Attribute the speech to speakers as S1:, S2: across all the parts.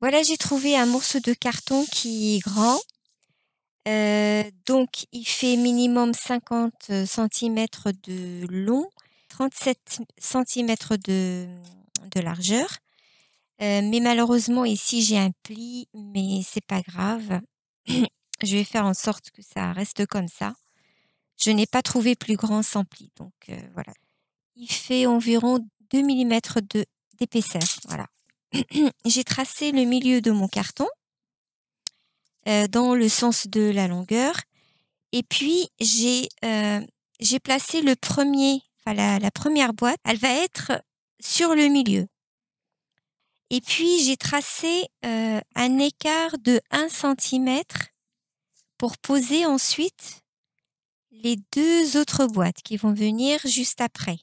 S1: Voilà, j'ai trouvé un morceau de carton qui est grand. Donc il fait minimum 50 centimètres de long, 37 centimètres de largeur. Mais malheureusement ici j'ai un pli, mais c'est pas grave. Je vais faire en sorte que ça reste comme ça. Je n'ai pas trouvé plus grand sans pli, donc voilà. Il fait environ 2 millimètres d'épaisseur, voilà. J'ai tracé le milieu de mon carton dans le sens de la longueur. Et puis j'ai placé le premier, enfin la première boîte, elle va être sur le milieu. Et puis j'ai tracé un écart de 1 centimètre pour poser ensuite les 2 autres boîtes qui vont venir juste après.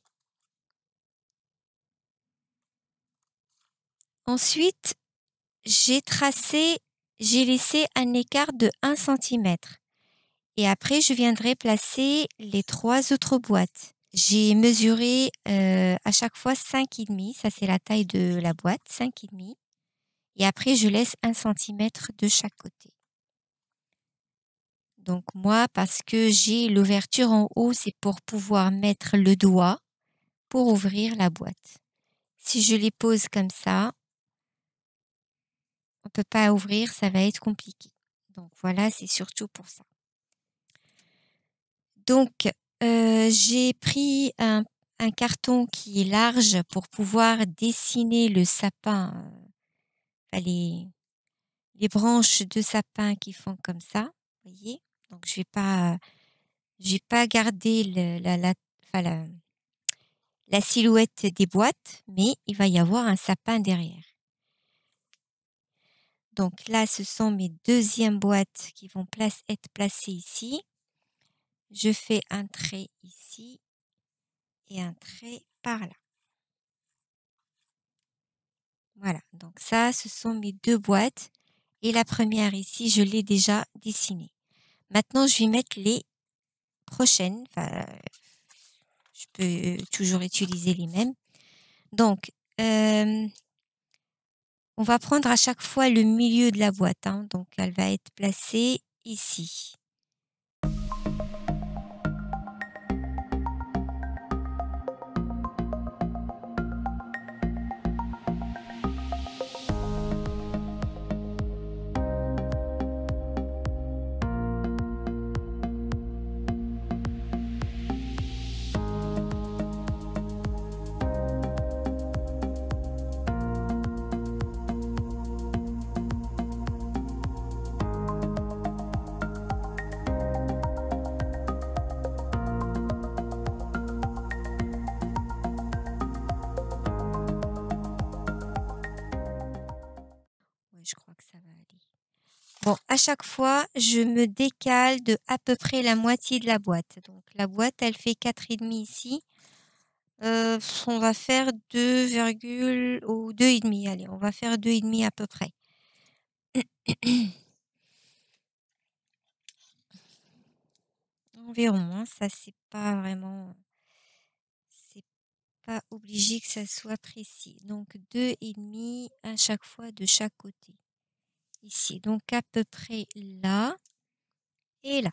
S1: Ensuite, j'ai laissé un écart de 1 centimètre. Et après, je viendrai placer les 3 autres boîtes. J'ai mesuré à chaque fois 5,5. Ça, c'est la taille de la boîte, 5,5. Et après, je laisse 1 centimètre de chaque côté. Donc moi, parce que j'ai l'ouverture en haut, c'est pour pouvoir mettre le doigt pour ouvrir la boîte. Si je les pose comme ça, on ne peut pas ouvrir, ça va être compliqué. Donc voilà, c'est surtout pour ça. Donc, j'ai pris un carton qui est large pour pouvoir dessiner le sapin, enfin les branches de sapin qui font comme ça, voyez? Donc je vais pas garder enfin la silhouette des boîtes, mais il va y avoir un sapin derrière. Donc là, ce sont mes 2e boîtes qui vont être placées ici. Je fais un trait ici et un trait par là. Voilà, donc ça, ce sont mes 2 boîtes et la première ici, je l'ai déjà dessinée. Maintenant, je vais mettre les prochaines, enfin, je peux toujours utiliser les mêmes. Donc, on va prendre à chaque fois le milieu de la boîte, hein, donc elle va être placée ici. Ouais, je crois que ça va aller. Bon, à chaque fois, je me décale de à peu près la moitié de la boîte. Donc la boîte, elle fait 4,5 ici. On va faire 2, ou 2,5. Allez, on va faire 2,5 à peu près. Environ, hein, ça c'est pas obligé que ça soit précis. Donc 2,5 à chaque fois de chaque côté. Ici, donc à peu près là et là.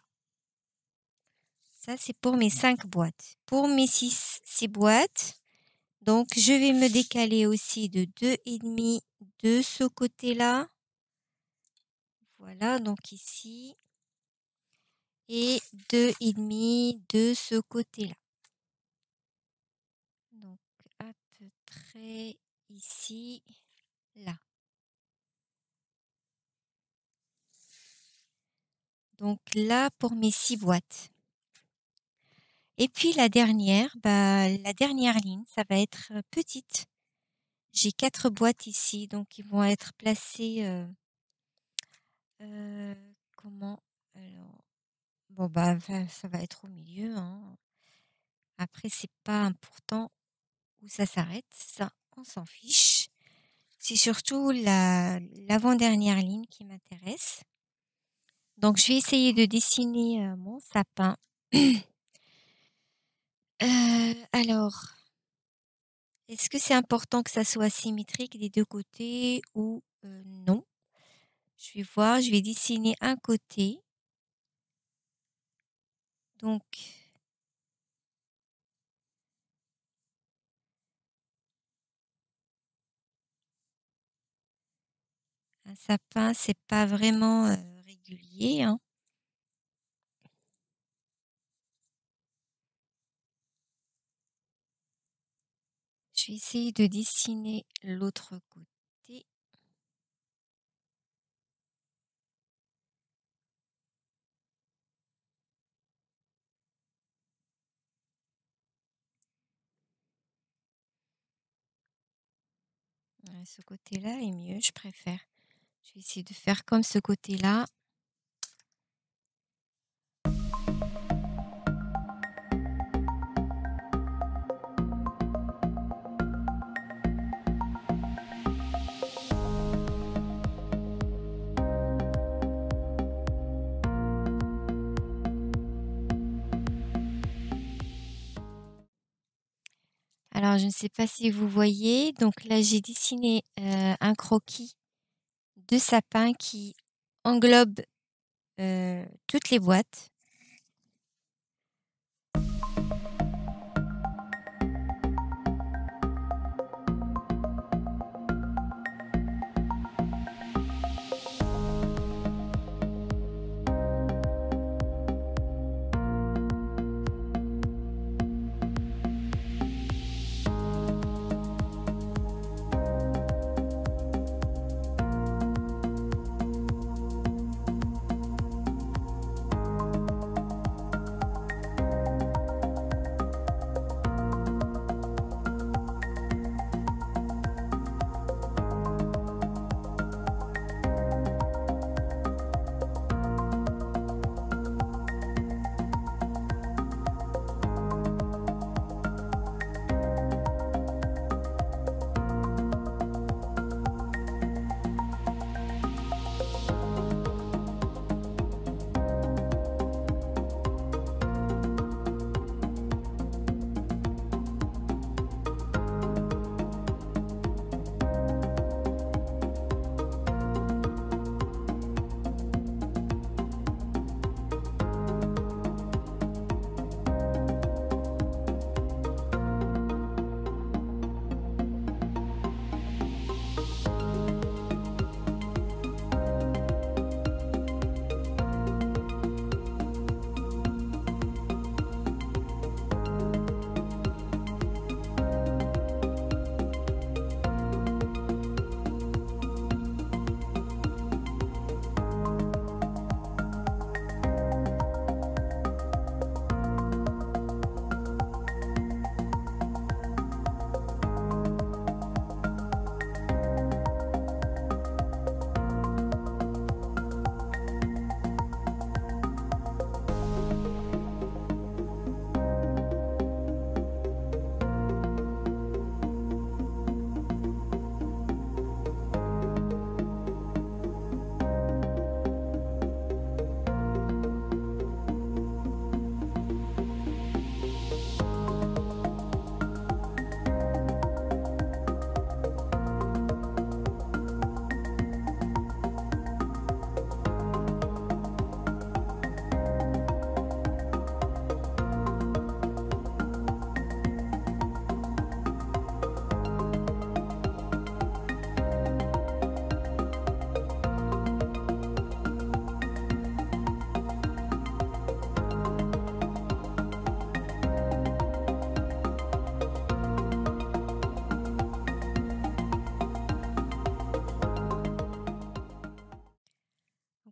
S1: Ça c'est pour mes 5 boîtes. Pour mes 6 boîtes, donc je vais me décaler aussi de 2,5 de ce côté-là. Voilà, donc ici. Et 2,5 de ce côté-là. Donc à peu près ici, là. Donc là pour mes 6 boîtes. Et puis la dernière ligne, ça va être petite. J'ai 4 boîtes ici, donc ils vont être placés comment? Alors, bon ça va être au milieu, hein. Après c'est pas important où ça s'arrête, ça on s'en fiche. C'est surtout l'avant-dernière ligne qui m'intéresse. Donc je vais essayer de dessiner mon sapin. Alors, est-ce que c'est important que ça soit symétrique des 2 côtés ou Non. Je vais voir, je vais dessiner un côté. Donc un sapin, c'est pas vraiment, régulier, hein. Je vais essayer de dessiner l'autre côté. Ouais, ce côté-là est mieux, je préfère. Je vais essayer de faire comme ce côté-là. Alors je ne sais pas si vous voyez, donc là j'ai dessiné, un croquis de sapin qui englobe, toutes les boîtes.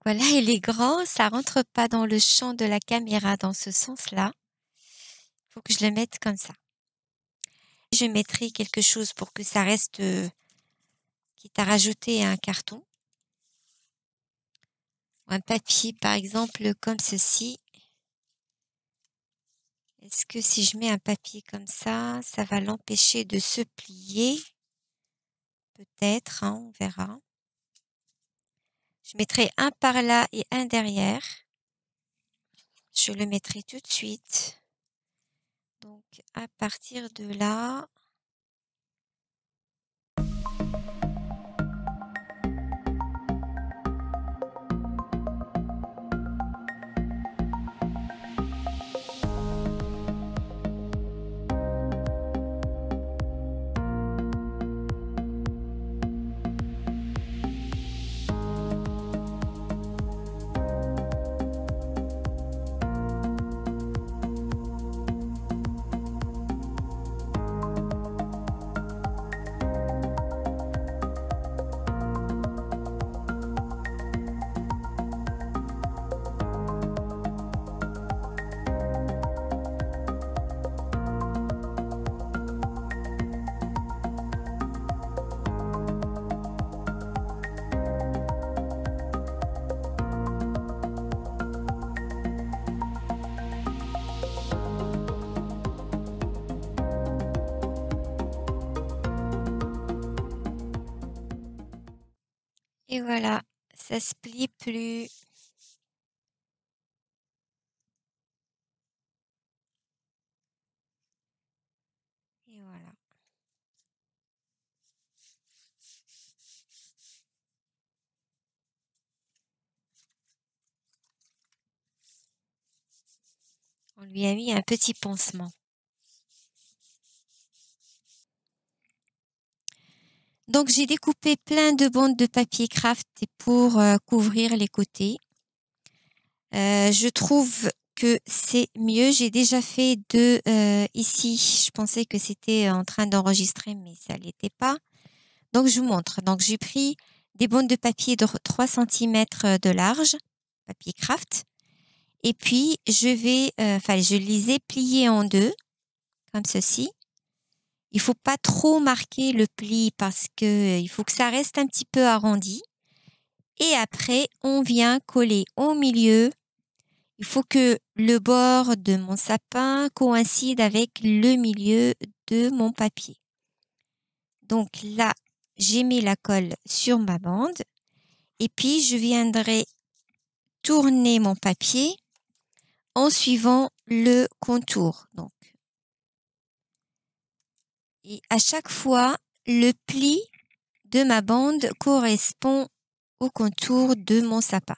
S1: Voilà, il est grand, ça rentre pas dans le champ de la caméra dans ce sens-là. Faut que je le mette comme ça. Je mettrai quelque chose pour que ça reste, quitte à rajouter un carton ou un papier, par exemple, comme ceci. Est-ce que si je mets un papier comme ça va l'empêcher de se plier? Peut-être, hein, on verra. Je mettrai un par là et un derrière. Je le mettrai tout de suite. Donc à partir de là Et voilà, ça se plie plus. Et voilà. On lui a mis un petit pansement. Donc j'ai découpé plein de bandes de papier craft pour couvrir les côtés. Je trouve que c'est mieux. J'ai déjà fait deux ici. Je pensais que c'était en train d'enregistrer, mais ça l'était pas. Donc je vous montre. Donc j'ai pris des bandes de papier de 3 cm de large, papier craft. Et puis je les ai pliés en deux, comme ceci. Il faut pas trop marquer le pli parce que il faut que ça reste un petit peu arrondi. Et après, on vient coller au milieu. Il faut que le bord de mon sapin coïncide avec le milieu de mon papier. Donc là, j'ai mis la colle sur ma bande et puis je viendrai tourner mon papier en suivant le contour. Donc, et à chaque fois, le pli de ma bande correspond au contour de mon sapin.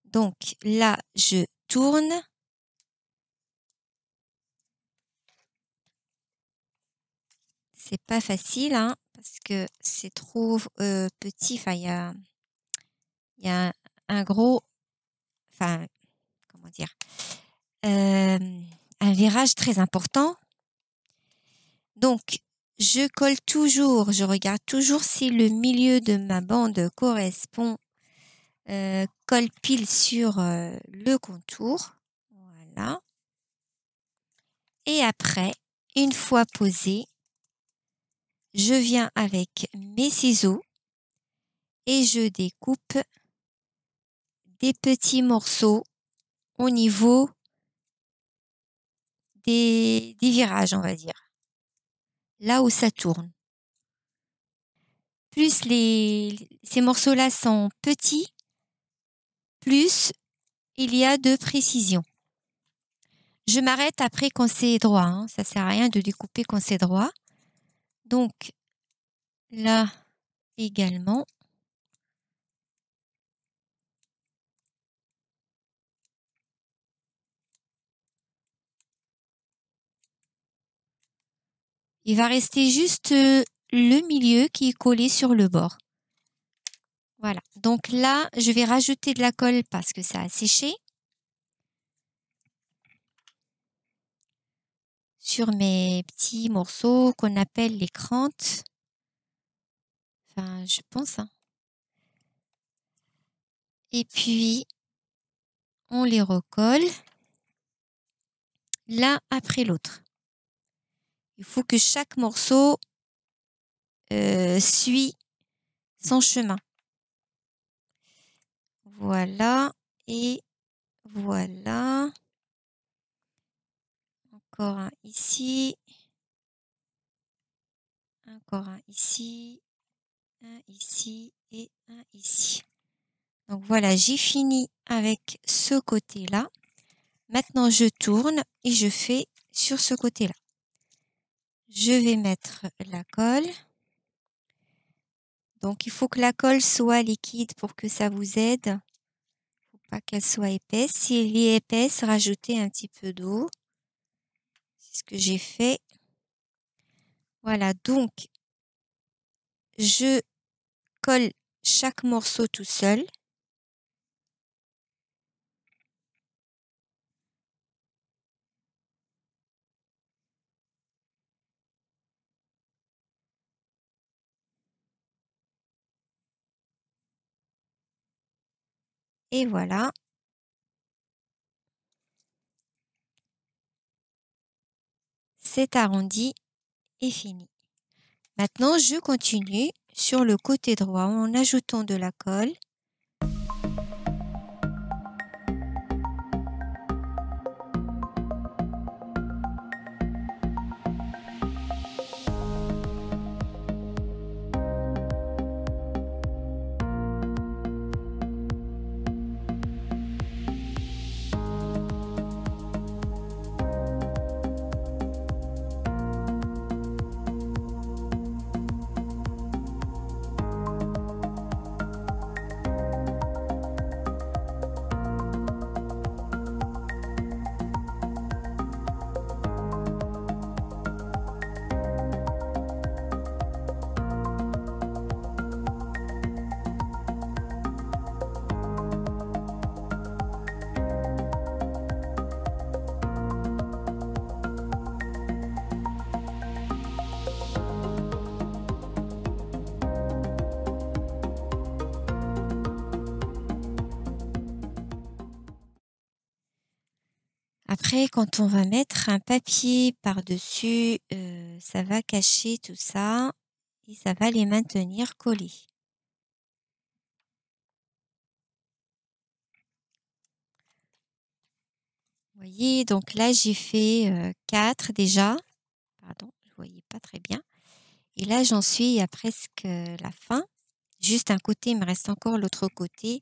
S1: Donc là, je tourne. C'est pas facile, hein, parce que c'est trop petit. Enfin, il y a un gros, enfin, comment dire, un virage très important. Donc, je colle toujours, je regarde toujours si le milieu de ma bande correspond, colle pile sur le contour. Voilà. Et après, une fois posé, je viens avec mes ciseaux et je découpe des petits morceaux au niveau des virages, on va dire, là où ça tourne. Plus ces morceaux-là sont petits, plus il y a de précision. Je m'arrête après quand c'est droit, hein. Ça sert à rien de découper quand c'est droit. Donc là également. Il va rester juste le milieu qui est collé sur le bord. Voilà. Donc là, je vais rajouter de la colle parce que ça a séché sur mes petits morceaux qu'on appelle les crantes. Enfin, je pense, hein. Et puis, on les recolle l'un après l'autre. Il faut que chaque morceau suit son chemin. Voilà. Et voilà. Encore un ici. Encore un ici. Un ici et un ici. Donc voilà, j'ai fini avec ce côté-là. Maintenant, je tourne et je fais sur ce côté-là. Je vais mettre la colle. Donc, il faut que la colle soit liquide pour que ça vous aide. Il ne faut pas qu'elle soit épaisse. Si elle est épaisse, rajoutez un petit peu d'eau. C'est ce que j'ai fait. Voilà, donc, je colle chaque morceau tout seul. Et voilà. C'est arrondi et fini. Maintenant, je continue sur le côté droit en ajoutant de la colle. Après, quand on va mettre un papier par-dessus, ça va cacher tout ça et ça va les maintenir collés. Vous voyez, donc là, j'ai fait 4 déjà. Pardon, je ne voyais pas très bien. Et là, j'en suis à presque la fin. Juste un côté, il me reste encore l'autre côté.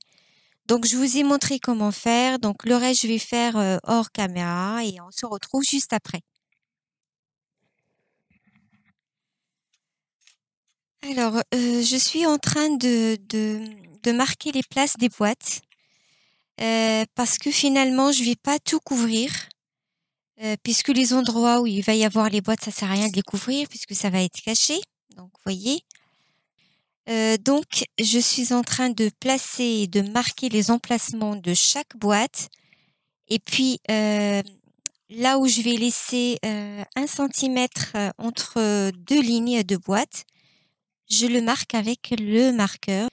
S1: Donc, je vous ai montré comment faire. Donc, le reste, je vais faire hors caméra et on se retrouve juste après. Alors, je suis en train de marquer les places des boîtes parce que finalement, je vais pas tout couvrir puisque les endroits où il va y avoir les boîtes, ça sert à rien de les couvrir puisque ça va être caché. Donc, vous voyez. Donc, je suis en train de placer et de marquer les emplacements de chaque boîte. Et puis, là où je vais laisser 1 centimètre entre 2 lignes de boîte, je le marque avec le marqueur.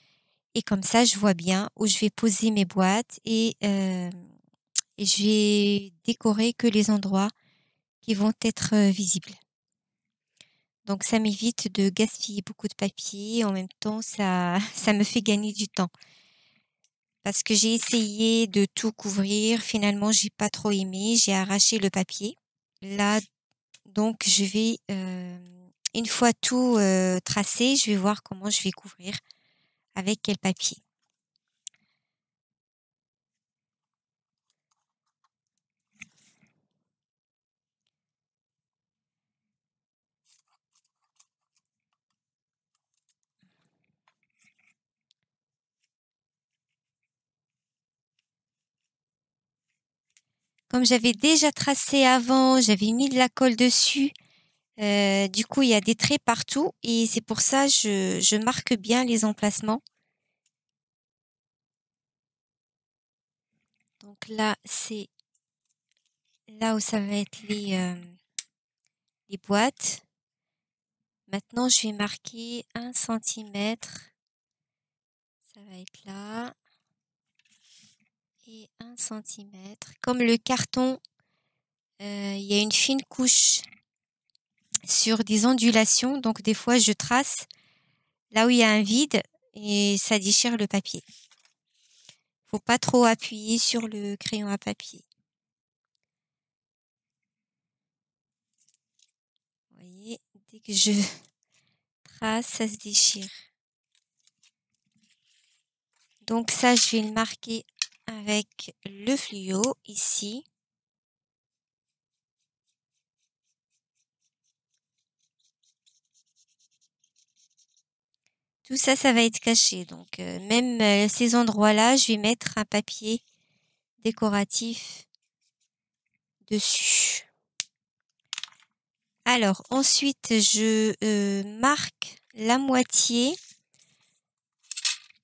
S1: Et comme ça, je vois bien où je vais poser mes boîtes et je vais décorer que les endroits qui vont être visibles. Donc, ça m'évite de gaspiller beaucoup de papier. En même temps, ça me fait gagner du temps. Parce que j'ai essayé de tout couvrir. Finalement, j'ai pas trop aimé. J'ai arraché le papier. Là, donc, je vais, une fois tout tracé, je vais voir comment je vais couvrir, avec quel papier. Comme j'avais déjà tracé avant, j'avais mis de la colle dessus. Du coup, il y a des traits partout et c'est pour ça je marque bien les emplacements. Donc là, c'est là où ça va être les boîtes. Maintenant, je vais marquer 1 centimètre. Ça va être là. Et 1 centimètre. Comme le carton, il y a une fine couche sur des ondulations. Donc, des fois, je trace là où il y a un vide et ça déchire le papier. Faut pas trop appuyer sur le crayon à papier. Vous voyez, dès que je trace, ça se déchire. Donc ça, je vais le marquer avec le fluo ici. Tout ça, ça va être caché. Donc même ces endroits-là, je vais mettre un papier décoratif dessus. Alors ensuite, je marque la moitié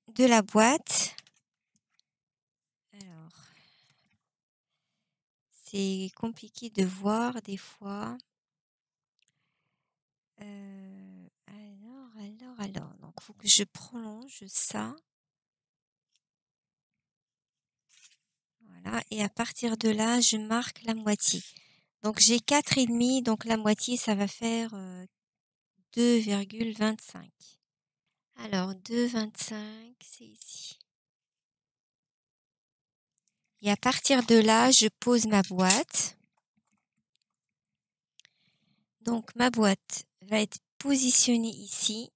S1: de la boîte. Alors, c'est compliqué de voir des fois. Alors. Donc, il faut que je prolonge ça. Voilà. Et à partir de là, je marque la moitié. Donc, j'ai 4,5. Donc, la moitié, ça va faire 2,25. Alors, 2,25, c'est ici. Et à partir de là, je pose ma boîte. Donc, ma boîte va être positionnée ici,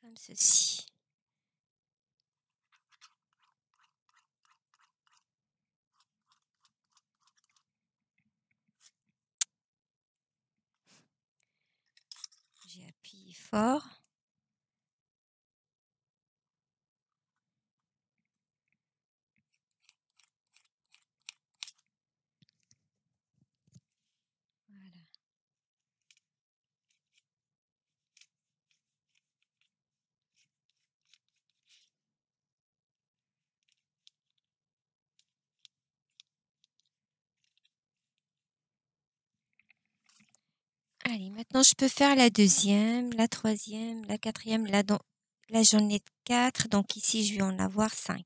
S1: comme ceci. J'ai appuyé fort. Voilà. Allez, maintenant je peux faire la deuxième, la troisième, la quatrième. Là, j'en ai 4, donc ici je vais en avoir 5.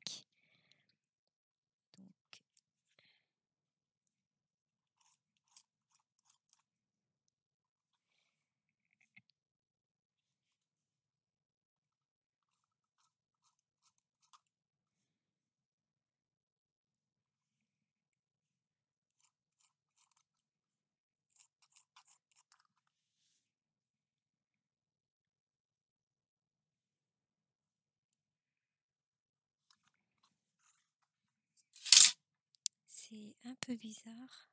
S1: c'est un peu bizarre.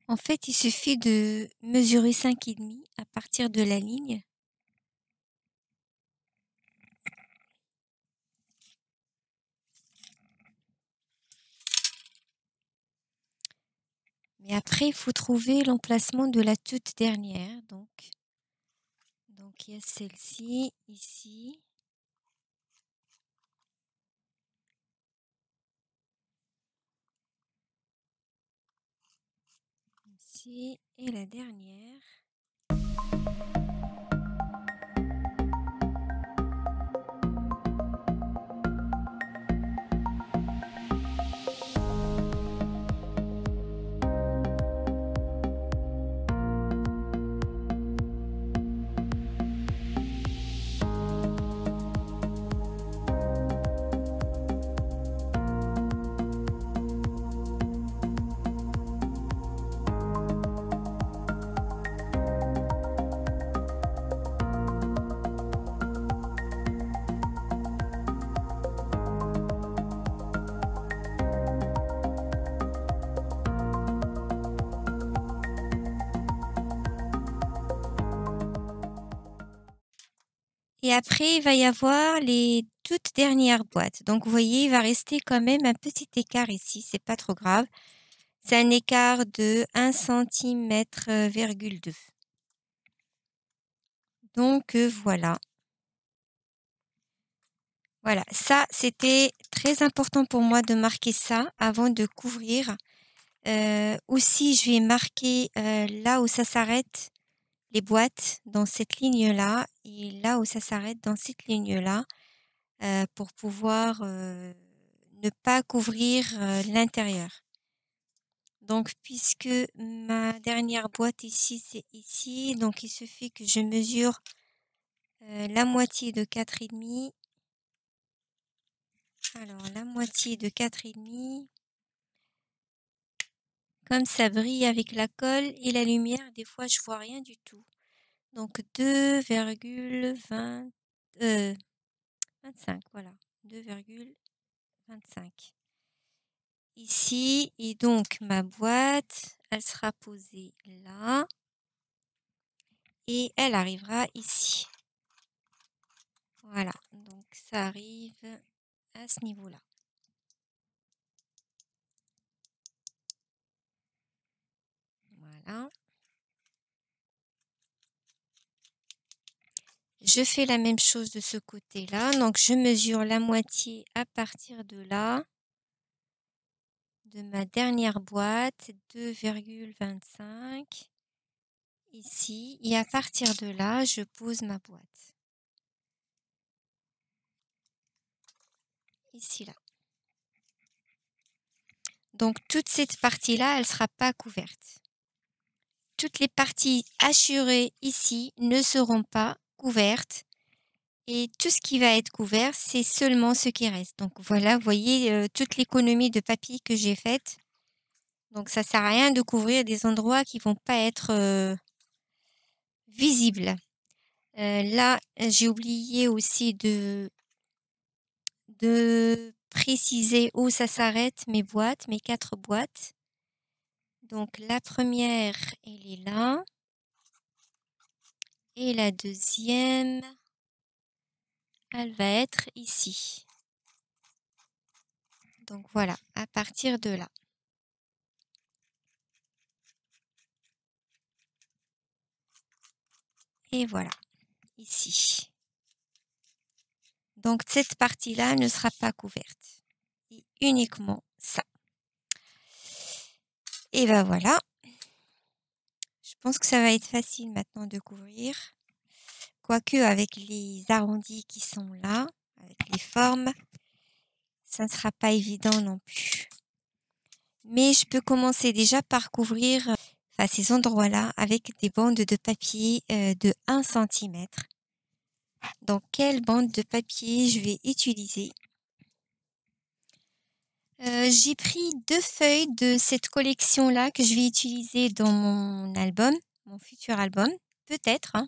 S1: En fait, il suffit de mesurer 5,5 à partir de la ligne. Mais après, il faut trouver l'emplacement de la toute dernière. Donc il y a celle-ci, ici. Ici, et la dernière. Et après, il va y avoir les toutes dernières boîtes. Donc, vous voyez, il va rester quand même un petit écart ici. C'est pas trop grave. C'est un écart de 1 cm,2. Donc, voilà. Voilà, ça, c'était très important pour moi de marquer ça avant de couvrir. Aussi, je vais marquer là où ça s'arrête les boîtes dans cette ligne-là et là où ça s'arrête dans cette ligne-là pour pouvoir ne pas couvrir l'intérieur. Donc, puisque ma dernière boîte ici, c'est ici, donc il suffit que je mesure la moitié de 4,5. Alors, la moitié de 4,5. Comme ça brille avec la colle et la lumière, des fois, je vois rien du tout. Donc, 2,25, voilà, 2,25. Ici, et donc ma boîte, elle sera posée là et elle arrivera ici. Voilà, donc ça arrive à ce niveau-là. Voilà. Je fais la même chose de ce côté-là. Donc, je mesure la moitié à partir de là, de ma dernière boîte, 2,25 ici. Et à partir de là, je pose ma boîte. Ici, là. Donc, toute cette partie-là, elle ne sera pas couverte. Toutes les parties hachurées ici ne seront pas couvertes. Et tout ce qui va être couvert, c'est seulement ce qui reste. Donc voilà, vous voyez toute l'économie de papier que j'ai faite. Donc ça sert à rien de couvrir des endroits qui vont pas être visibles. Là, j'ai oublié aussi de préciser où ça s'arrête mes boîtes, mes 4 boîtes. Donc la première, elle est là. Et la deuxième, elle va être ici. Donc voilà, à partir de là. Et voilà, ici. Donc cette partie-là ne sera pas couverte. Et uniquement ça. Et ben voilà. Je pense que ça va être facile maintenant de couvrir. Quoique avec les arrondis qui sont là, avec les formes, ça ne sera pas évident non plus. Mais je peux commencer déjà par couvrir ces endroits-là avec des bandes de papier de 1 cm. Donc, quelle bande de papier je vais utiliser? J'ai pris 2 feuilles de cette collection-là que je vais utiliser dans mon album. mon futur album. Peut-être, hein,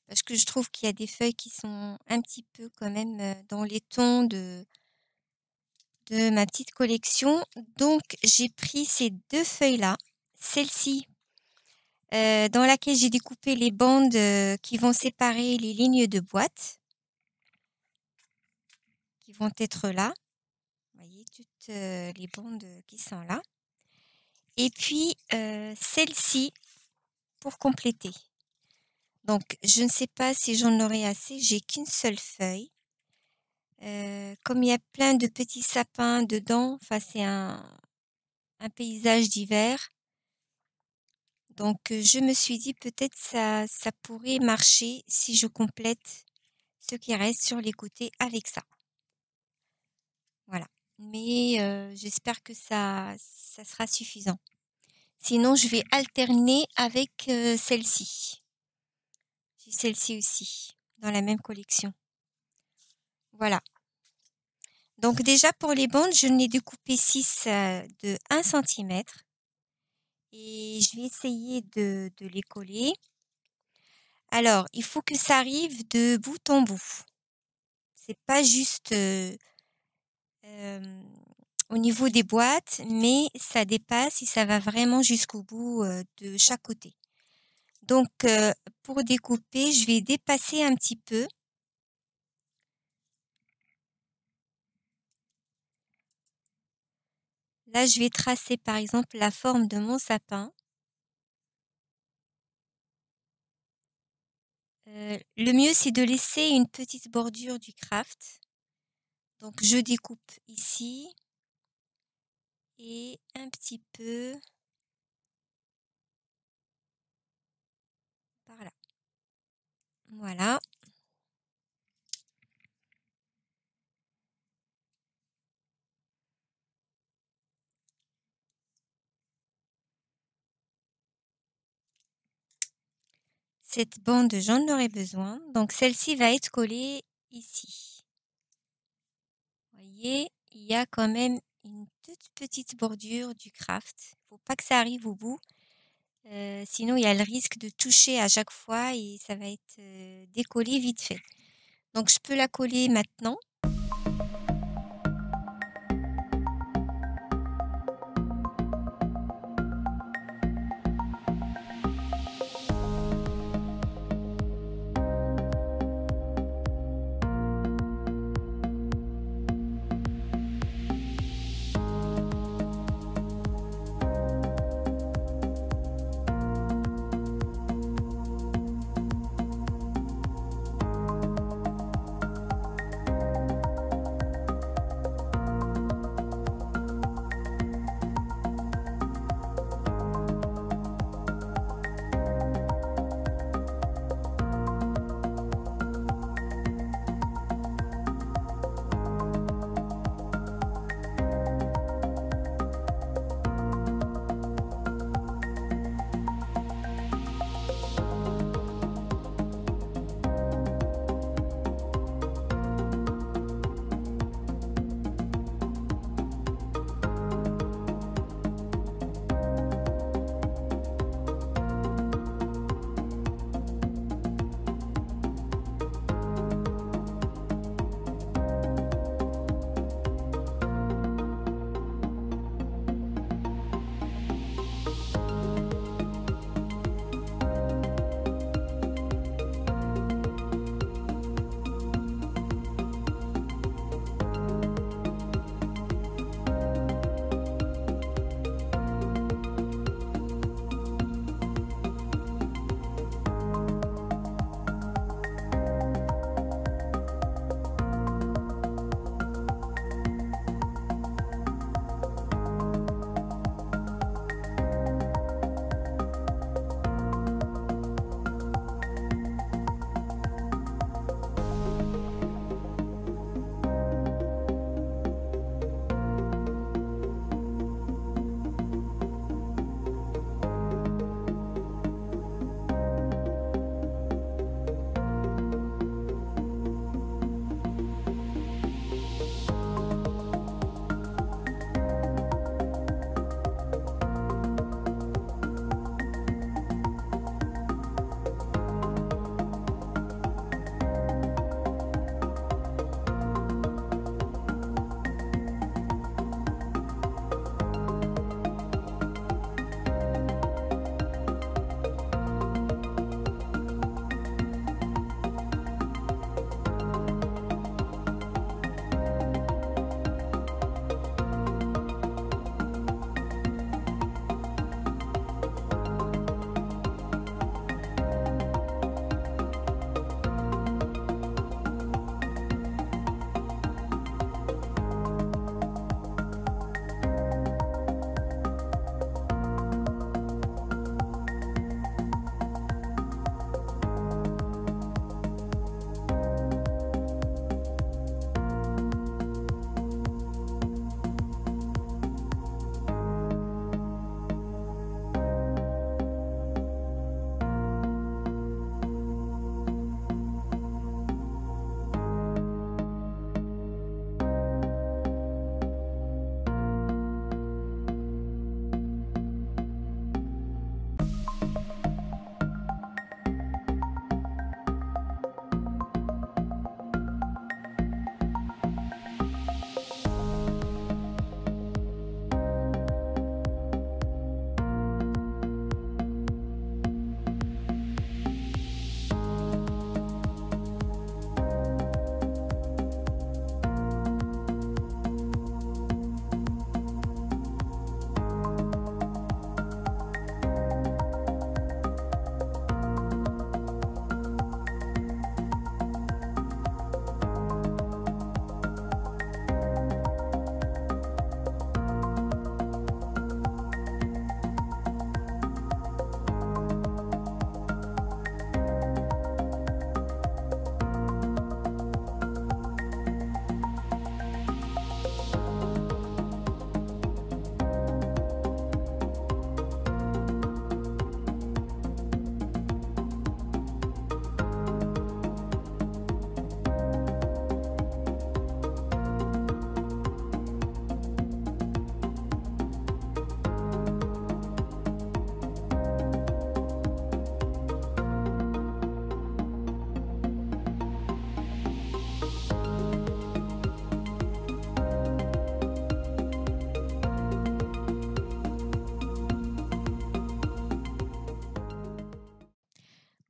S1: parce que je trouve qu'il y a des feuilles qui sont un petit peu quand même dans les tons de ma petite collection. Donc, j'ai pris ces deux feuilles-là. Celle-ci, dans laquelle j'ai découpé les bandes qui vont séparer les lignes de boîte, qui vont être là. Vous voyez, toutes les bandes qui sont là. Et puis, celle-ci pour compléter. Donc, je ne sais pas si j'en aurai assez. J'ai qu'une seule feuille. Comme il y a plein de petits sapins dedans, enfin, c'est un paysage d'hiver. Donc, je me suis dit peut-être ça pourrait marcher si je complète ce qui reste sur les côtés avec ça. Voilà. Mais j'espère que ça sera suffisant. Sinon, je vais alterner avec celle-ci. J'ai celle-ci aussi, dans la même collection. Voilà. Donc déjà pour les bandes, je n'ai découpé 6 de 1 cm. Et je vais essayer de les coller. Alors, il faut que ça arrive de bout en bout. C'est pas juste au niveau des boîtes, mais ça dépasse et ça va vraiment jusqu'au bout de chaque côté. Donc, pour découper, je vais dépasser un petit peu. Là, je vais tracer par exemple la forme de mon sapin. Le mieux, c'est de laisser une petite bordure du craft. Donc, je découpe ici et un petit peu par là. Voilà. Cette bande, j'en aurai besoin. Donc, celle-ci va être collée ici. Vous voyez, il y a quand même une toute petite bordure du craft. Il ne faut pas que ça arrive au bout. Sinon, il y a le risque de toucher à chaque fois et ça va être décollé vite fait. Donc, je peux la coller maintenant.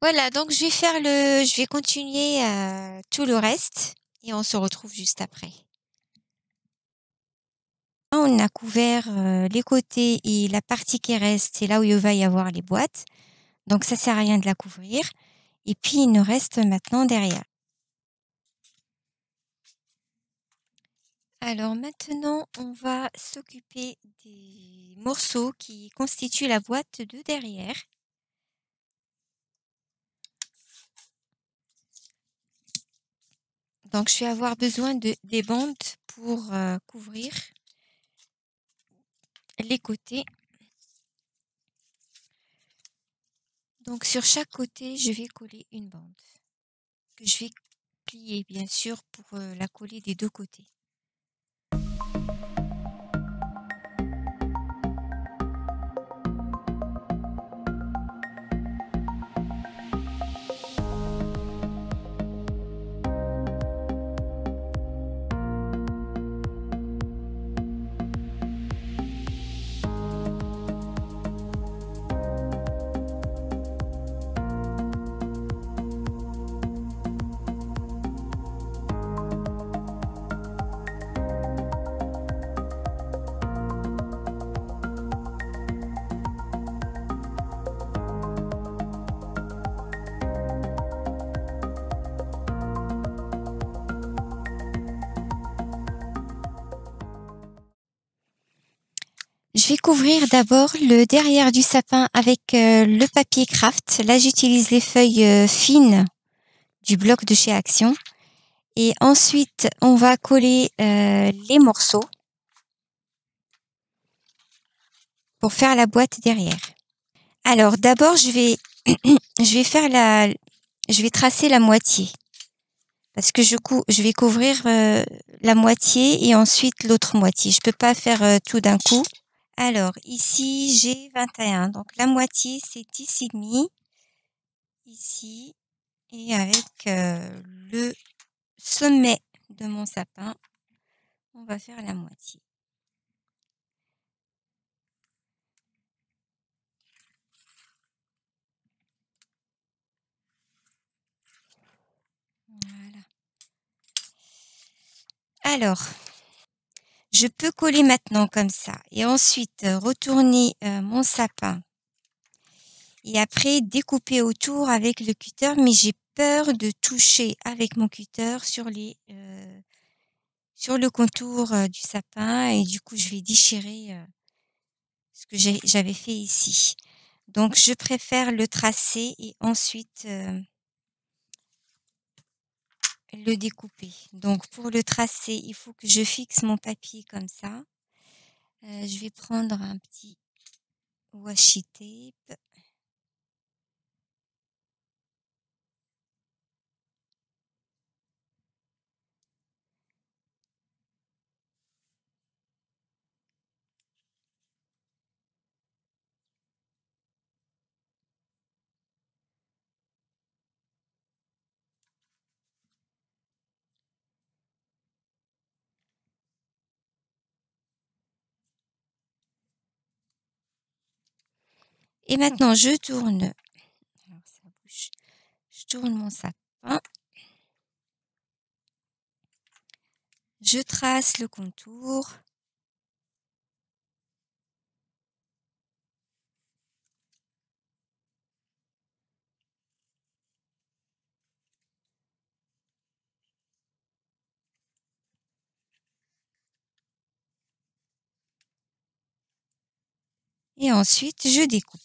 S1: Voilà, donc je vais continuer tout le reste et on se retrouve juste après. Là, on a couvert les côtés et la partie qui reste, c'est là où il va y avoir les boîtes. Donc ça sert à rien de la couvrir. Et puis il nous reste maintenant derrière. Alors maintenant, on va s'occuper des morceaux qui constituent la boîte de derrière. Donc je vais avoir besoin des bandes pour couvrir les côtés. Donc sur chaque côté, je vais coller une bande que je vais plier bien sûr pour la coller des deux côtés. Je vais couvrir d'abord le derrière du sapin avec le papier craft. Là, j'utilise les feuilles fines du bloc de chez Action. Et ensuite, on va coller les morceaux pour faire la boîte derrière. Alors, d'abord, je vais tracer la moitié parce que je vais couvrir la moitié et ensuite l'autre moitié. Je peux pas faire tout d'un coup. Alors, ici, j'ai 21. Donc, la moitié, c'est 10,5 ici. Et avec le sommet de mon sapin, on va faire la moitié. Voilà. Alors, je peux coller maintenant comme ça et ensuite retourner mon sapin et après découper autour avec le cutter, mais j'ai peur de toucher avec mon cutter sur le contour du sapin et du coup je vais déchirer ce que j'avais fait ici. Donc je préfère le tracer et ensuite le découper. Donc pour le tracer, il faut que je fixe mon papier comme ça. Je vais prendre un petit washi tape. Et maintenant, je tourne. Alors, ça bouge. Je tourne mon sapin. Je trace le contour. Et ensuite, je découpe.